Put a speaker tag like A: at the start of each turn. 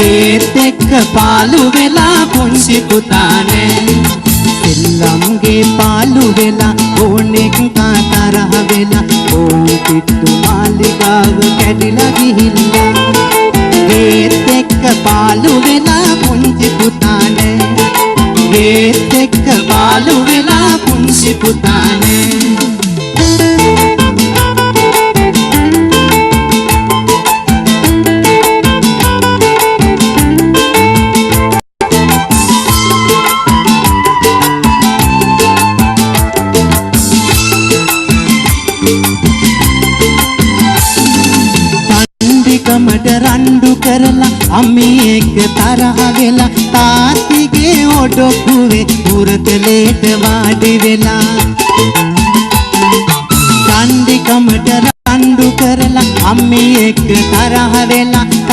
A: ඒත් එක්ක පාළු වෙලා පුංචි පුතානේ සෙල්ලම්ගේ පාළු වෙලා ඕනෙක් තරහ වෙලා ඕන් පිට්ටු මාලිගාව කැඩිලා ගිහිල්ලා ඒත් එක්ක පාළු වෙලා පුංචි පුතානේ ඒත් එක්ක පාළු වෙලා පුංචි පුතානේ කමට රණ්ඩු කරලා අම්මී එක්ක තරහ වෙලා තාත්තිගේ ඔඩොක්කුවේ උරතලේට වාඩි වෙලා චන්දි කමට රණ්ඩු කරලා අම්මී එක්ක තරහ වෙලා